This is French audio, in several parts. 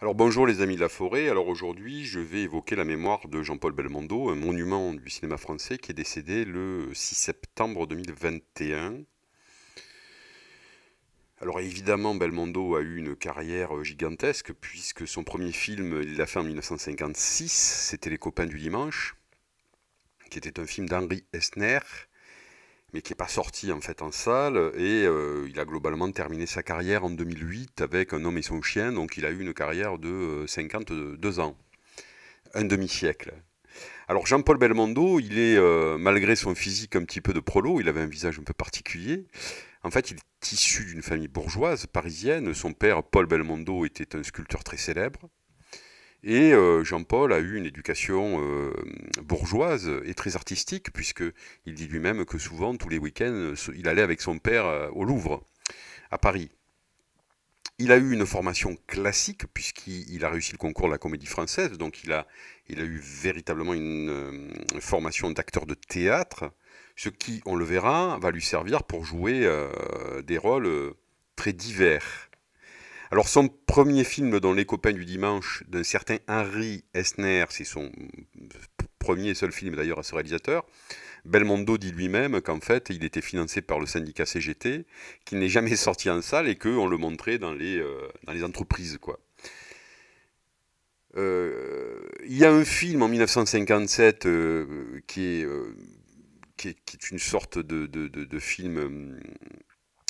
Alors bonjour les amis de la forêt, alors aujourd'hui je vais évoquer la mémoire de Jean-Paul Belmondo, un monument du cinéma français qui est décédé le 6 septembre 2021. Alors évidemment Belmondo a eu une carrière gigantesque puisque son premier film il l'a fait en 1956, c'était Les copains du dimanche, qui était un film d'Henri Esner, mais qui n'est pas sorti en fait en salle, et il a globalement terminé sa carrière en 2008 avec Un homme et son chien, donc il a eu une carrière de 52 ans, un demi-siècle. Alors Jean-Paul Belmondo, il est, malgré son physique un petit peu de prolo, il avait un visage un peu particulier. En fait, il est issu d'une famille bourgeoise parisienne. Son père, Paul Belmondo, était un sculpteur très célèbre. Et Jean-Paul a eu une éducation bourgeoise et très artistique, puisqu'il dit lui-même que souvent, tous les week-ends, il allait avec son père au Louvre, à Paris. Il a eu une formation classique puisqu'il a réussi le concours de la Comédie Française, donc il a eu véritablement une formation d'acteur de théâtre, ce qui, on le verra, va lui servir pour jouer des rôles très divers. Alors son premier film dans Les copains du dimanche d'un certain Henri Esner, c'est son premier et seul film d'ailleurs à ce réalisateur. Belmondo dit lui-même qu'en fait, il était financé par le syndicat CGT, qu'il n'est jamais sorti en salle et qu'on le montrait dans les entreprises, quoi. Il y a un film en 1957 qui est une sorte de film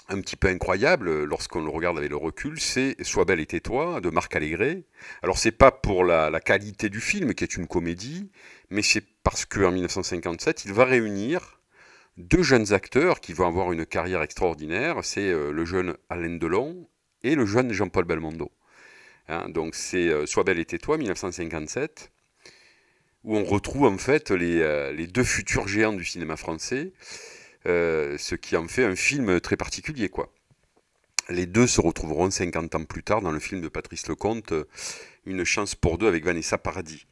un petit peu incroyable lorsqu'on le regarde avec le recul, c'est Sois belle et tais-toi de Marc Allégret. Alors c'est pas pour la qualité du film qui est une comédie, mais c'est parce qu'en 1957 il va réunir deux jeunes acteurs qui vont avoir une carrière extraordinaire. C'est le jeune Alain Delon et le jeune Jean-Paul Belmondo. Hein, donc c'est Sois belle et tais-toi 1957, où on retrouve en fait les deux futurs géants du cinéma français, ce qui en fait un film très particulier, quoi. Les deux se retrouveront 50 ans plus tard dans le film de Patrice Lecomte, Une chance pour deux avec Vanessa Paradis.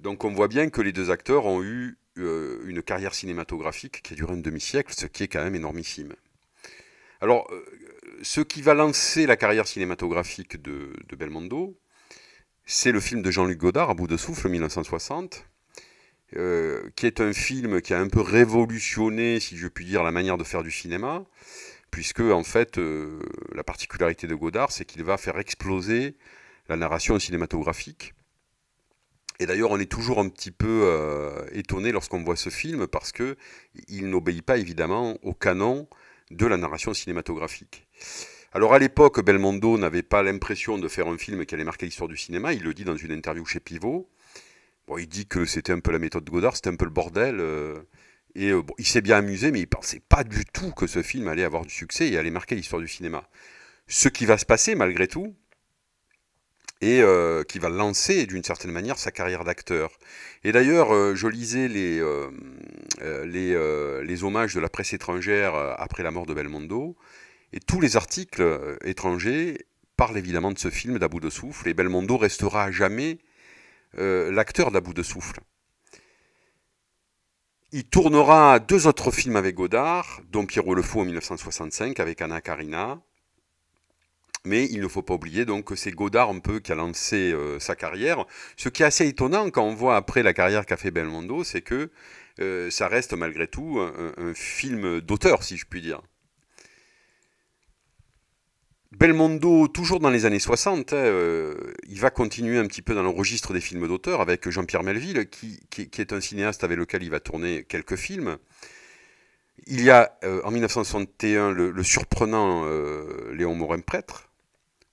Donc on voit bien que les deux acteurs ont eu une carrière cinématographique qui a duré un demi-siècle, ce qui est quand même énormissime. Alors, ce qui va lancer la carrière cinématographique de Belmondo, c'est le film de Jean-Luc Godard, À bout de souffle, 1960, qui est un film qui a un peu révolutionné, si je puis dire, la manière de faire du cinéma, puisque en fait, la particularité de Godard, c'est qu'il va faire exploser la narration cinématographique. Et d'ailleurs, on est toujours un petit peu étonné lorsqu'on voit ce film parce que il n'obéit pas évidemment au canon de la narration cinématographique. Alors à l'époque, Belmondo n'avait pas l'impression de faire un film qui allait marquer l'histoire du cinéma. Il le dit dans une interview chez Pivot. Bon, il dit que c'était un peu la méthode de Godard, c'était un peu le bordel. Bon, il s'est bien amusé, mais il pensait pas du tout que ce film allait avoir du succès et allait marquer l'histoire du cinéma. Ce qui va se passer malgré tout, et qui va lancer d'une certaine manière sa carrière d'acteur. Et d'ailleurs, je lisais les hommages de la presse étrangère après la mort de Belmondo, et tous les articles étrangers parlent évidemment de ce film d'À bout de souffle, et Belmondo restera à jamais l'acteur d'À bout de souffle. Il tournera deux autres films avec Godard, dont Pierrot le Fou en 1965 avec Anna Karina. Mais il ne faut pas oublier donc que c'est Godard un peu qui a lancé sa carrière. Ce qui est assez étonnant quand on voit après la carrière qu'a fait Belmondo, c'est que ça reste malgré tout un film d'auteur, si je puis dire. Belmondo, toujours dans les années 60, il va continuer un petit peu dans le registre des films d'auteur avec Jean-Pierre Melville, qui est un cinéaste avec lequel il va tourner quelques films. Il y a en 1961 le surprenant Léon Morin Prêtre,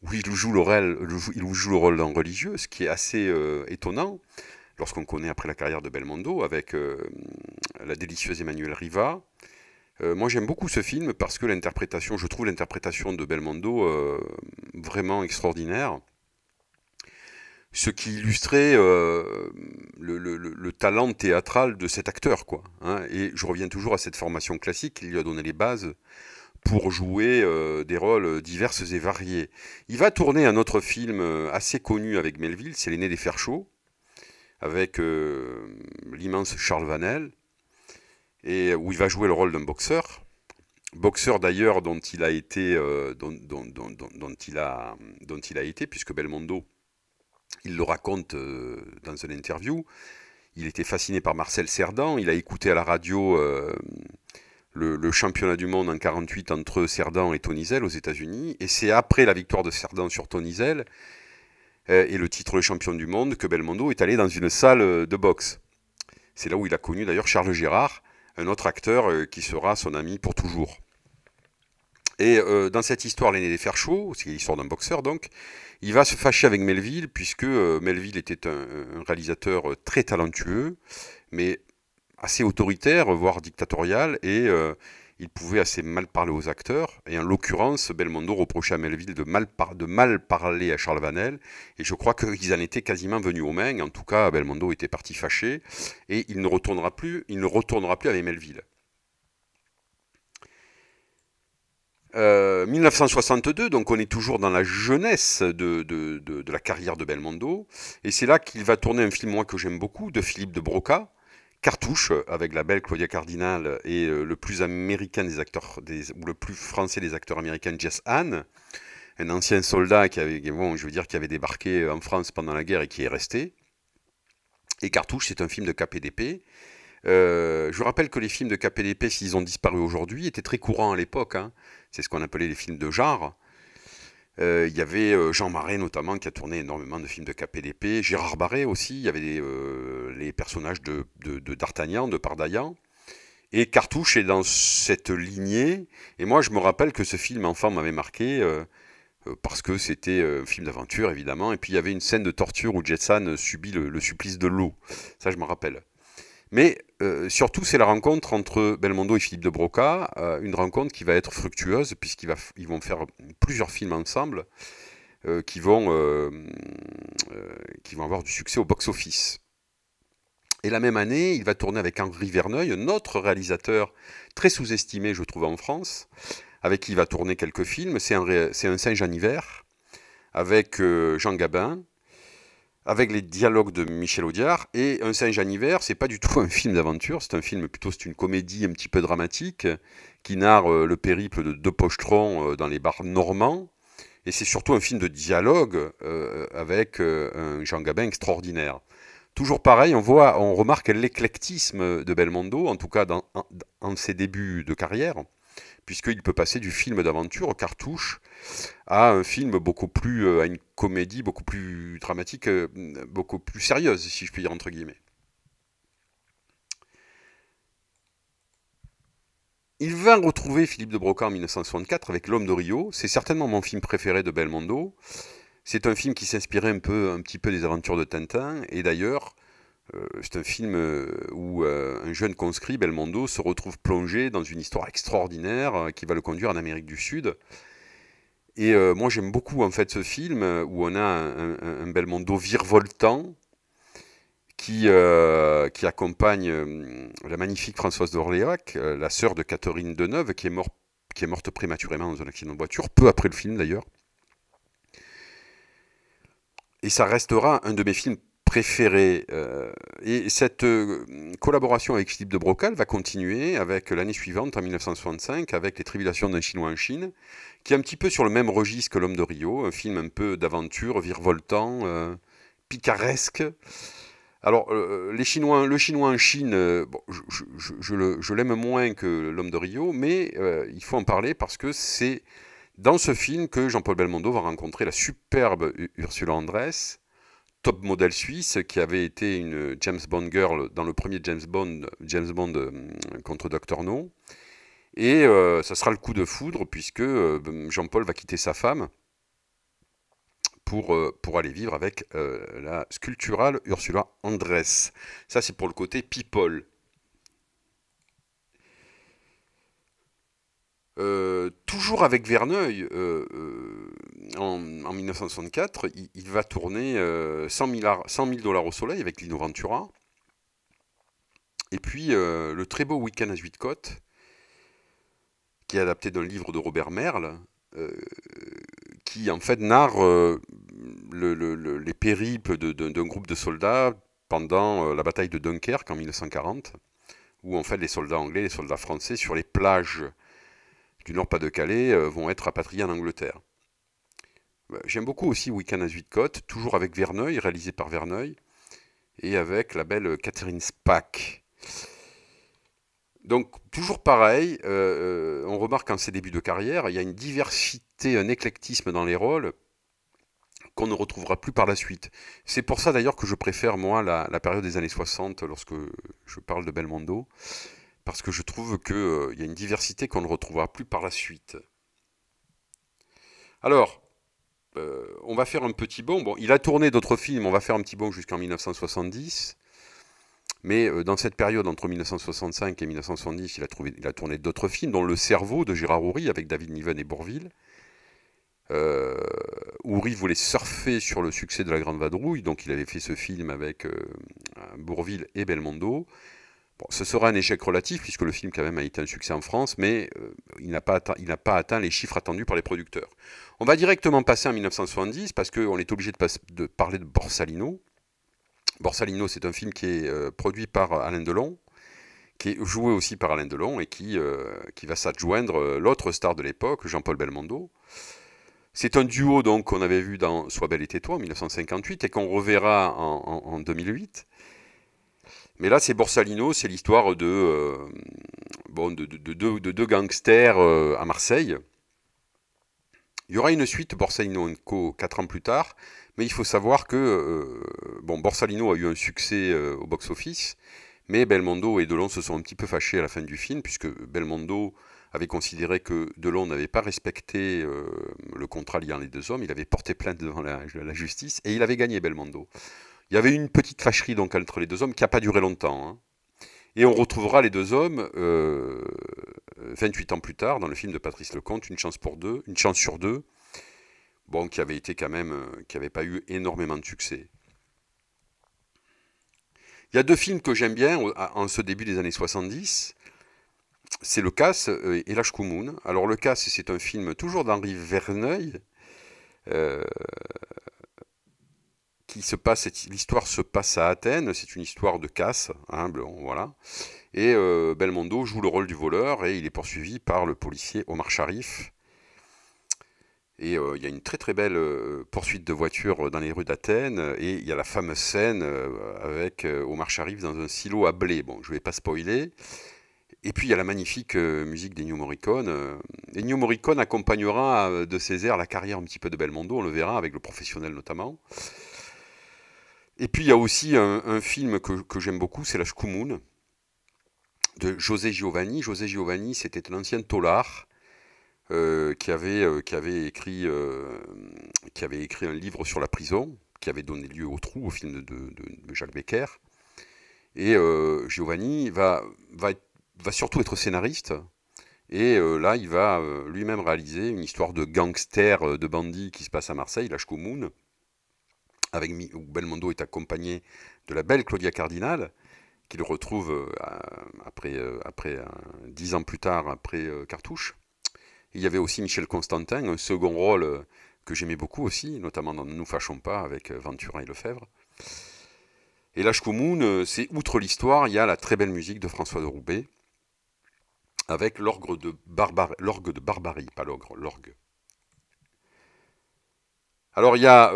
où il joue le rôle d'un religieux, ce qui est assez étonnant lorsqu'on connaît après la carrière de Belmondo avec la délicieuse Emmanuelle Riva. Moi j'aime beaucoup ce film parce que je trouve l'interprétation de Belmondo vraiment extraordinaire, ce qui illustrait le talent théâtral de cet acteur, quoi. Hein. Et je reviens toujours à cette formation classique qui lui a donné les bases pour jouer des rôles divers et variés. Il va tourner un autre film assez connu avec Melville, c'est L'aîné des fers chauds, avec l'immense Charles Vanel, et où il va jouer le rôle d'un boxeur. Boxeur d'ailleurs dont il a été, dont il a été, puisque Belmondo, il le raconte dans une interview. Il était fasciné par Marcel Cerdan. Il a écouté à la radio le championnat du monde en 48 entre Cerdan et Tonizet aux États-Unis. Et c'est après la victoire de Cerdan sur Tonizet et le titre de champion du monde que Belmondo est allé dans une salle de boxe. C'est là où il a connu d'ailleurs Charles Gérard, un autre acteur qui sera son ami pour toujours. Et dans cette histoire, l'aîné des fers chauds, c'est l'histoire d'un boxeur donc, il va se fâcher avec Melville, puisque Melville était un réalisateur très talentueux, mais assez autoritaire, voire dictatorial, et il pouvait assez mal parler aux acteurs. Et en l'occurrence, Belmondo reprochait à Melville de mal parler à Charles Vanel, et je crois qu'ils en étaient quasiment venus aux mains. En tout cas, Belmondo était parti fâché, et il ne retournera plus avec Melville. 1962, donc on est toujours dans la jeunesse de la carrière de Belmondo, et c'est là qu'il va tourner un film moi que j'aime beaucoup, de Philippe de Broca, Cartouche, avec la belle Claudia Cardinal et le plus américain des acteurs, ou le plus français des acteurs américains, Jess Hahn, un ancien soldat qui avait, bon, je veux dire, qui avait débarqué en France pendant la guerre et qui est resté. Et Cartouche, c'est un film de KPDP. Je rappelle que les films de KPDP, s'ils ont disparu aujourd'hui, étaient très courants à l'époque, hein. C'est ce qu'on appelait les films de genre. Il y avait Jean Marais notamment qui a tourné énormément de films de KPDP, Gérard Barret aussi, il y avait les personnages de D'Artagnan, de Pardaillan, et Cartouche est dans cette lignée, et moi je me rappelle que ce film enfant m'avait marqué, parce que c'était un film d'aventure évidemment, et puis il y avait une scène de torture où Jetson subit le supplice de l'eau, ça je me rappelle. Mais surtout, c'est la rencontre entre Belmondo et Philippe de Broca, une rencontre qui va être fructueuse, puisqu'ils vont faire plusieurs films ensemble euh, qui, vont, euh, qui vont avoir du succès au box-office. Et la même année, il va tourner avec Henri Verneuil, un autre réalisateur très sous-estimé, je trouve, en France, avec qui il va tourner quelques films. C'est un Singe en hiver, avec Jean Gabin, avec les dialogues de Michel Audiard. Et Un singe en hiver, c'est pas du tout un film d'aventure, c'est un film plutôt, c'est une comédie un petit peu dramatique qui narre le périple de deux pochetrons dans les bars normands. Et c'est surtout un film de dialogue avec un Jean Gabin extraordinaire. Toujours pareil, on remarque l'éclectisme de Belmondo, en tout cas en ses débuts de carrière, puisqu'il peut passer du film d'aventure, Cartouche, à un film beaucoup plus, à une comédie beaucoup plus dramatique, beaucoup plus sérieuse, si je puis dire entre guillemets. Il va retrouver Philippe de Broca en 1964 avec L'Homme de Rio. C'est certainement mon film préféré de Belmondo. C'est un film qui s'inspirait un petit peu des aventures de Tintin. Et d'ailleurs, c'est un film où un jeune conscrit, Belmondo, se retrouve plongé dans une histoire extraordinaire qui va le conduire en Amérique du Sud. Et moi j'aime beaucoup en fait ce film où on a un Belmondo virevoltant qui accompagne la magnifique Françoise d'Orléac, la sœur de Catherine Deneuve, qui est morte prématurément dans un accident de voiture, peu après le film d'ailleurs. Et ça restera un de mes films préférés. Et cette collaboration avec Philippe de Broca va continuer avec l'année suivante, en 1965, avec Les Tribulations d'un Chinois en Chine, qui est un petit peu sur le même registre que L'Homme de Rio, un film un peu d'aventure, virevoltant, picaresque. Alors, le Chinois en Chine, bon, je l'aime moins que L'Homme de Rio, mais il faut en parler parce que c'est dans ce film que Jean-Paul Belmondo va rencontrer la superbe Ursula Andress, top modèle suisse, qui avait été une James Bond girl dans le premier James Bond contre Dr No. Et ça sera le coup de foudre puisque Jean-Paul va quitter sa femme pour aller vivre avec la sculpturale Ursula Andress. Ça, c'est pour le côté people. Toujours avec Verneuil, en 1964, il va tourner 100 000 dollars au soleil avec Lino Ventura. Et puis le très beau Week-end à Zuidcote, qui est adapté d'un livre de Robert Merle, qui en fait narre les périples d'un groupe de soldats pendant la bataille de Dunkerque en 1940, où en fait les soldats anglais, les soldats français, sur les plages du Nord-Pas-de-Calais vont être rapatriés en Angleterre. J'aime beaucoup aussi Week-end à Zuidcote, toujours avec Verneuil, réalisé par Verneuil, et avec la belle Catherine Spaak. Donc, toujours pareil, on remarque en ses débuts de carrière, il y a une diversité, un éclectisme dans les rôles qu'on ne retrouvera plus par la suite. C'est pour ça d'ailleurs que je préfère, moi, la période des années 60 lorsque je parle de Belmondo, parce que je trouve qu'il y a une diversité qu'on ne retrouvera plus par la suite. Alors, on va faire un petit bond. Bon, il a tourné d'autres films, on va faire un petit bond jusqu'en 1970. Mais dans cette période, entre 1965 et 1970, il a tourné d'autres films, dont Le Cerveau de Gérard Houry, avec David Niven et Bourvil. Houry voulait surfer sur le succès de La Grande Vadrouille, donc il avait fait ce film avec Bourvil et Belmondo. Bon, ce sera un échec relatif, puisque le film quand même a été un succès en France, mais il n'a pas atteint les chiffres attendus par les producteurs. On va directement passer en 1970, parce qu'on est obligé de parler de Borsalino. Borsalino, c'est un film qui est produit par Alain Delon, qui est joué aussi par Alain Delon, et qui va s'adjoindre l'autre star de l'époque, Jean-Paul Belmondo. C'est un duo donc qu'on avait vu dans Sois belle et tais-toi en 1958 et qu'on reverra en 2008. Mais là, c'est Borsalino, c'est l'histoire de deux gangsters à Marseille. Il y aura une suite, Borsalino & Co, 4 ans plus tard, mais il faut savoir que Borsalino a eu un succès au box-office, mais Belmondo et Delon se sont un petit peu fâchés à la fin du film, puisque Belmondo avait considéré que Delon n'avait pas respecté le contrat liant les deux hommes, il avait porté plainte devant la justice, et il avait gagné Belmondo. Il y avait une petite fâcherie donc entre les deux hommes qui n'a pas duré longtemps, hein. Et on retrouvera les deux hommes 28 ans plus tard dans le film de Patrice Lecomte, Une chance sur deux, bon, qui avait été quand même, qui n'avait pas eu énormément de succès. Il y a deux films que j'aime bien en ce début des années 70, c'est Le Casse et L'Ashkumun. Alors Le Casse, c'est un film toujours d'Henri Verneuil, l'histoire se passe à Athènes, c'est une histoire de casse, hein, bon, voilà. Et Belmondo joue le rôle du voleur et il est poursuivi par le policier Omar Sharif. Et il y a une très très belle poursuite de voiture dans les rues d'Athènes et il y a la fameuse scène avec Omar Sharif dans un silo à blé. Bon, je ne vais pas spoiler. Et puis il y a la magnifique musique d'Ennio Morricone. Ennio Morricone accompagnera de ses airs la carrière un petit peu de Belmondo, on le verra avec Le Professionnel notamment. Et puis il y a aussi un film que j'aime beaucoup, c'est L'Ashkumun de José Giovanni. José Giovanni, c'était un ancien taulard qui avait écrit un livre sur la prison, qui avait donné lieu au Trou, au film de Jacques Becker. Et Giovanni va surtout être scénariste. Et là, il va lui-même réaliser une histoire de gangster, de bandit qui se passe à Marseille, L'Ashkumun, où Belmondo est accompagné de la belle Claudia Cardinal, qu'il retrouve après 10 ans plus tard, après Cartouche. Il y avait aussi Michel Constantin, un second rôle que j'aimais beaucoup aussi, notamment dans Ne nous fâchons pas avec Ventura et Lefebvre. Et L'Ashkumun, c'est outre l'histoire, il y a la très belle musique de François de Roubaix, avec l'orgue de Barbarie, pas l'ogre, l'orgue. Alors il y a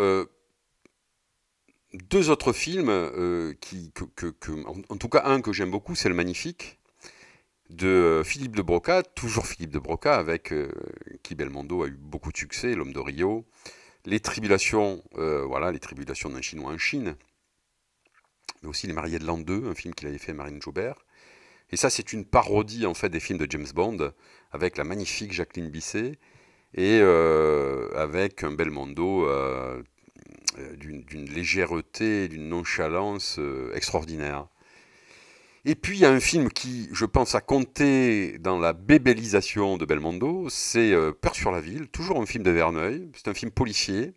deux autres films, en tout cas un que j'aime beaucoup, c'est Le Magnifique, de Philippe de Broca, toujours Philippe de Broca, avec qui Belmondo a eu beaucoup de succès, L'Homme de Rio, Les Tribulations d'un Chinois en Chine, mais aussi Les Mariés de l'An 2, un film qu'il avait fait à Marine Jobert. Et ça, c'est une parodie en fait des films de James Bond, avec la magnifique Jacqueline Bisset, et avec un Belmondo d'une légèreté, d'une nonchalance extraordinaire. Et puis il y a un film qui, je pense, a compté dans la bébélisation de Belmondo, c'est Peur sur la ville, toujours un film de Verneuil, c'est un film policier,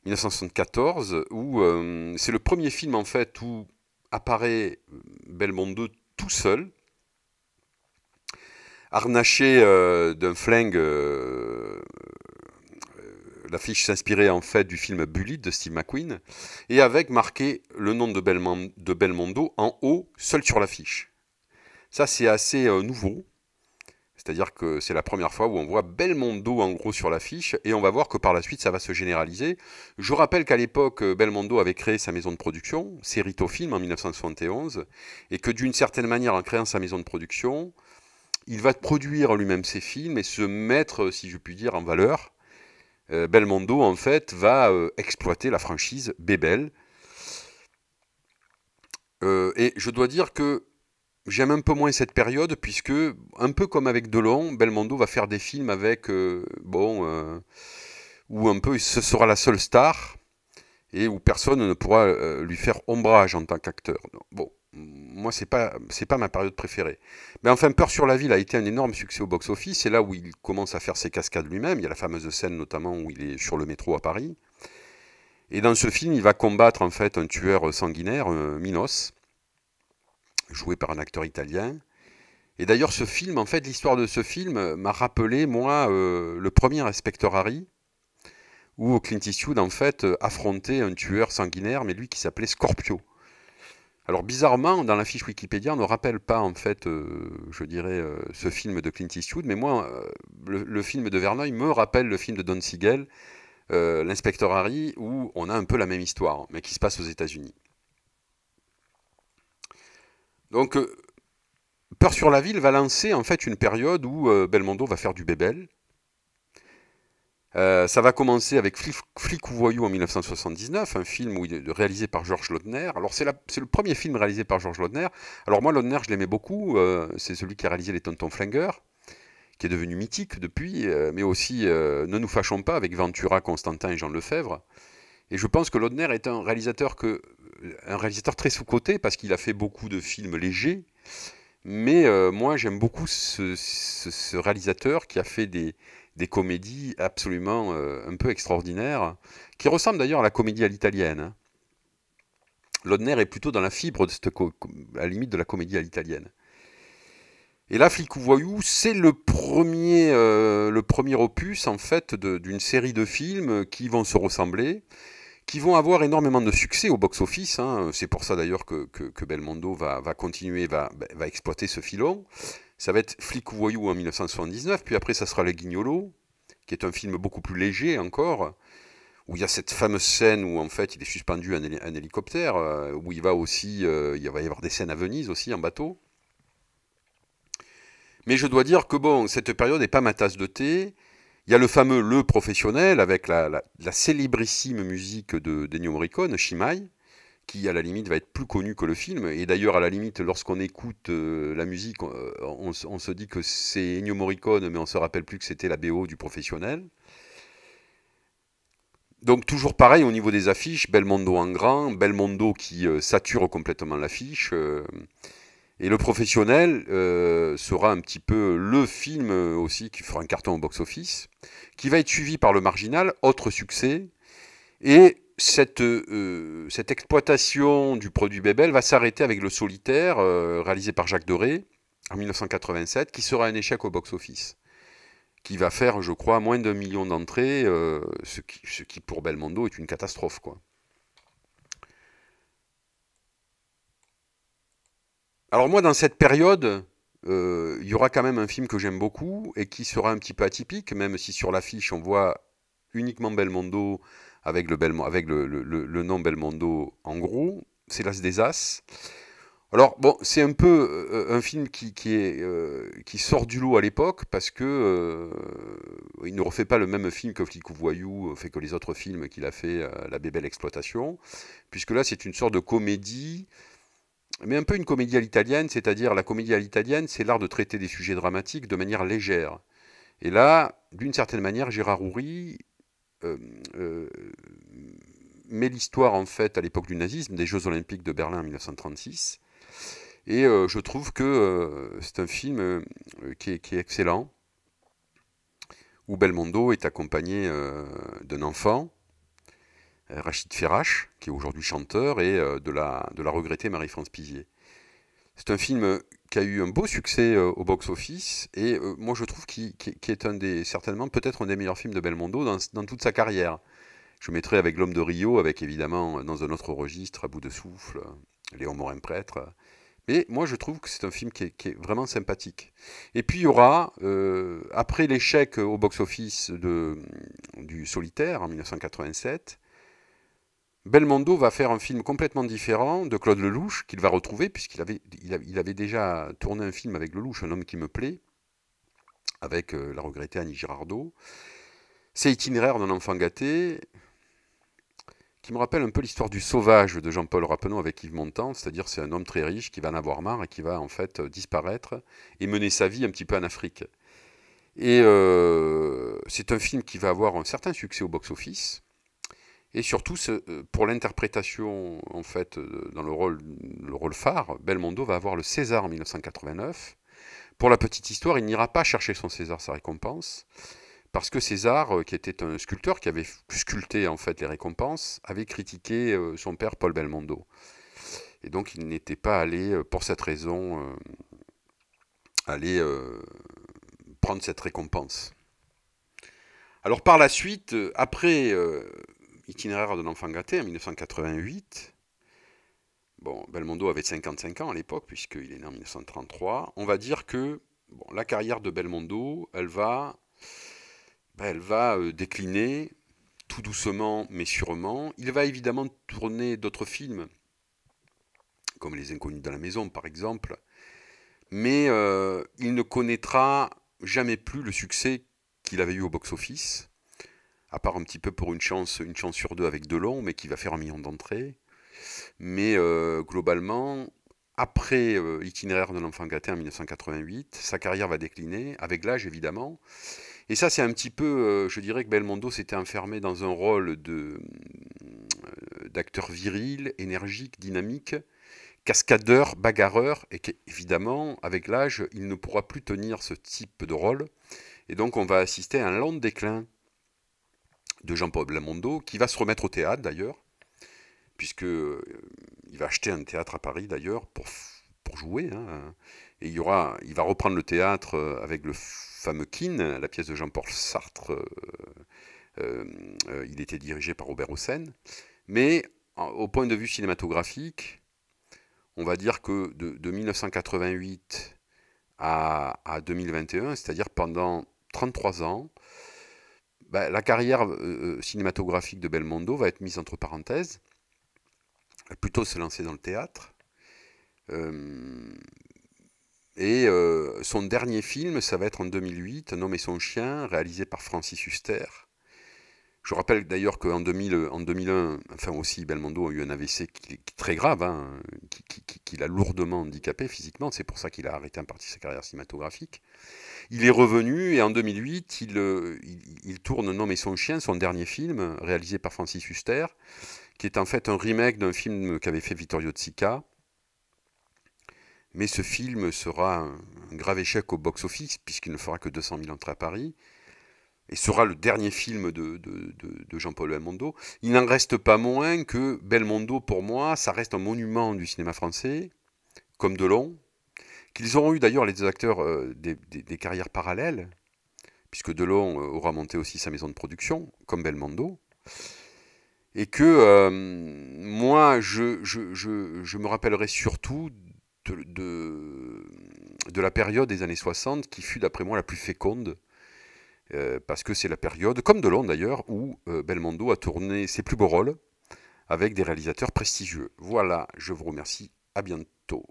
1974, où c'est le premier film en fait où apparaît Belmondo tout seul, harnaché d'un flingue. L'affiche s'inspirait en fait du film Bullitt de Steve McQueen, et avec marqué le nom de Belmondo en haut, seul sur l'affiche. Ça, c'est assez nouveau. C'est-à-dire que c'est la première fois où on voit Belmondo en gros sur l'affiche, et on va voir que par la suite ça va se généraliser. Je rappelle qu'à l'époque, Belmondo avait créé sa maison de production, Cerrito Film, en 1971, et que d'une certaine manière, en créant sa maison de production, il va produire lui-même ses films et se mettre, si je puis dire, en valeur. Belmondo, en fait, va exploiter la franchise Bébel. Et je dois dire que j'aime un peu moins cette période, puisque, un peu comme avec Delon, Belmondo va faire des films avec, où un peu ce sera la seule star, et où personne ne pourra lui faire ombrage en tant qu'acteur. Bon, moi, c'est pas ma période préférée. Mais enfin, Peur sur la ville a été un énorme succès au box-office, c'est là où il commence à faire ses cascades lui-même. Il y a la fameuse scène, notamment, où il est sur le métro à Paris. Et dans ce film, il va combattre, en fait, un tueur sanguinaire, Minos, joué par un acteur italien. Et d'ailleurs, ce film, en fait, l'histoire de ce film m'a rappelé, moi, le premier Inspecteur Harry, où Clint Eastwood, en fait, affrontait un tueur sanguinaire, mais lui qui s'appelait Scorpio. Alors, bizarrement, dans la fiche Wikipédia, on ne rappelle pas, en fait, je dirais, ce film de Clint Eastwood, mais moi, le film de Verneuil me rappelle le film de Don Siegel, l'Inspecteur Harry, où on a un peu la même histoire, mais qui se passe aux États-Unis. Donc, Peur sur la ville va lancer en fait une période où Belmondo va faire du bébel. Ça va commencer avec Flic ou Voyou en 1979, un film réalisé par Georges Lautner. Alors c'est le premier film réalisé par Georges Lautner. Alors moi Lautner je l'aimais beaucoup, c'est celui qui a réalisé Les Tontons Flingueurs, qui est devenu mythique depuis, mais aussi Ne nous fâchons pas avec Ventura, Constantin et Jean Lefebvre. Et je pense que Lautner est un réalisateur très sous-coté parce qu'il a fait beaucoup de films légers. Mais moi, j'aime beaucoup ce réalisateur qui a fait des comédies absolument un peu extraordinaires, qui ressemblent d'ailleurs à la comédie à l'italienne, hein. Lautner est plutôt dans la fibre de à la limite de la comédie à l'italienne. Et là, Flic ou Voyou, c'est le premier opus en fait d'une série de films qui vont se ressembler, qui vont avoir énormément de succès au box-office, hein. C'est pour ça d'ailleurs que Belmondo va continuer, va exploiter ce filon. Ça va être Flic ou Voyou en 1979, puis après ça sera Le Guignolo, qui est un film beaucoup plus léger encore, où il y a cette fameuse scène où en fait il est suspendu à un hélicoptère, où il va aussi, il va y avoir des scènes à Venise aussi en bateau. Mais je dois dire que bon, cette période n'est pas ma tasse de thé. Il y a le fameux Le Professionnel avec la célébrissime musique d'Ennio Morricone, Shimai, qui à la limite va être plus connu que le film. Et d'ailleurs, à la limite, lorsqu'on écoute la musique, on se dit que c'est Ennio Morricone, mais on se rappelle plus que c'était la BO du Professionnel. Donc toujours pareil au niveau des affiches, Belmondo en grand, Belmondo qui sature complètement l'affiche. Et Le Professionnel sera un petit peu le film aussi qui fera un carton au box-office, qui va être suivi par Le Marginal, autre succès. Et cette exploitation du produit Bébel va s'arrêter avec Le Solitaire, réalisé par Jacques Deray, en 1987, qui sera un échec au box-office, qui va faire, je crois, moins d'1 million d'entrées, ce qui pour Belmondo est une catastrophe, quoi. Alors moi, dans cette période, il y aura quand même un film que j'aime beaucoup et qui sera un petit peu atypique, même si sur l'affiche on voit uniquement Belmondo avec le nom Belmondo en gros, c'est L'As des As. Alors bon, c'est un peu un film qui sort du lot à l'époque parce que il ne refait pas le même film que Flic ou Voyou, fait que les autres films qu'il a fait, La Bébelle Exploitation, puisque là c'est une sorte de comédie, mais un peu une comédie à l'italienne, c'est-à-dire la comédie à l'italienne, c'est l'art de traiter des sujets dramatiques de manière légère. Et là, d'une certaine manière, Gérard Houry euh, euh, met l'histoire en fait à l'époque du nazisme, des Jeux Olympiques de Berlin en 1936. Et je trouve que c'est un film qui est excellent, où Belmondo est accompagné d'un enfant, Rachid Ferrache, qui est aujourd'hui chanteur, et de la regrettée Marie-France Pizier. C'est un film qui a eu un beau succès au box-office, et moi je trouve qu'il est certainement peut-être un des meilleurs films de Belmondo dans toute sa carrière. Je mettrai avec L'Homme de Rio, avec évidemment dans un autre registre, À bout de souffle, Léon Morin-Prêtre, Mais moi, je trouve que c'est un film qui est vraiment sympathique. Et puis, il y aura, après l'échec au box-office du Solitaire en 1987, Belmondo va faire un film complètement différent de Claude Lelouch, qu'il va retrouver, puisqu'il avait déjà tourné un film avec Lelouch, Un homme qui me plaît, avec la regrettée Annie Girardot. C'est Itinéraire d'un enfant gâté, qui me rappelle un peu l'histoire du Sauvage de Jean-Paul Rappeneau avec Yves Montand, c'est-à-dire c'est un homme très riche qui va en avoir marre et qui va en fait disparaître et mener sa vie un petit peu en Afrique. Et c'est un film qui va avoir un certain succès au box-office. Et surtout, pour l'interprétation, en fait, dans le rôle phare, Belmondo va avoir le César en 1989. Pour la petite histoire, il n'ira pas chercher son César, sa récompense, parce que César, qui était un sculpteur qui avait sculpté en fait les récompenses, avait critiqué son père Paul Belmondo. Et donc il n'était pas allé, pour cette raison, aller prendre cette récompense. Alors par la suite, après Itinéraire d'un enfant gâté en 1988, bon, Belmondo avait 55 ans à l'époque, puisqu'il est né en 1933, on va dire que bon, la carrière de Belmondo, elle va décliner tout doucement mais sûrement. Il va évidemment tourner d'autres films, comme Les Inconnus de la maison par exemple, mais il ne connaîtra jamais plus le succès qu'il avait eu au box-office, à part un petit peu pour une chance sur deux avec Delon, mais qui va faire 1 million d'entrées. Mais globalement, après Itinéraire d'un enfant gâté en 1988, sa carrière va décliner, avec l'âge évidemment. Et ça, c'est un petit peu, je dirais que Belmondo s'était enfermé dans un rôle d'acteur viril, énergique, dynamique, cascadeur, bagarreur, et qu'évidemment, avec l'âge, il ne pourra plus tenir ce type de rôle. Et donc, on va assister à un lent déclin de Jean-Paul Belmondo, qui va se remettre au théâtre d'ailleurs, puisque il va acheter un théâtre à Paris d'ailleurs pour jouer. Hein. Et il va reprendre le théâtre avec le fameux Kean, la pièce de Jean-Paul Sartre. Il était dirigé par Robert Hossein. Mais au point de vue cinématographique, on va dire que de 1988 à 2021, c'est-à-dire pendant 33 ans, la carrière cinématographique de Belmondo va être mise entre parenthèses. Plutôt se lancer dans le théâtre. Son dernier film, ça va être en 2008, Un homme et son chien, réalisé par Francis Huster. Je rappelle d'ailleurs qu'en 2001, enfin aussi, Belmondo a eu un AVC qui est très grave, hein, qui l'a lourdement handicapé physiquement. C'est pour ça qu'il a arrêté en partie sa carrière cinématographique. Il est revenu et en 2008, il tourne Un homme et son chien, son dernier film, réalisé par Francis Huster, qui est en fait un remake d'un film qu'avait fait Vittorio De Sica. Mais ce film sera un grave échec au box-office, puisqu'il ne fera que 200 000 entrées à Paris, et sera le dernier film de Jean-Paul Belmondo. Il n'en reste pas moins que Belmondo, pour moi, ça reste un monument du cinéma français, comme Delon, qu'ils auront eu d'ailleurs les deux acteurs des carrières parallèles, puisque Delon aura monté aussi sa maison de production, comme Belmondo, et que moi, je me rappellerai surtout de la période des années 60 qui fut d'après moi la plus féconde, parce que c'est la période, comme Delon d'ailleurs, où Belmondo a tourné ses plus beaux rôles avec des réalisateurs prestigieux. Voilà, je vous remercie, à bientôt.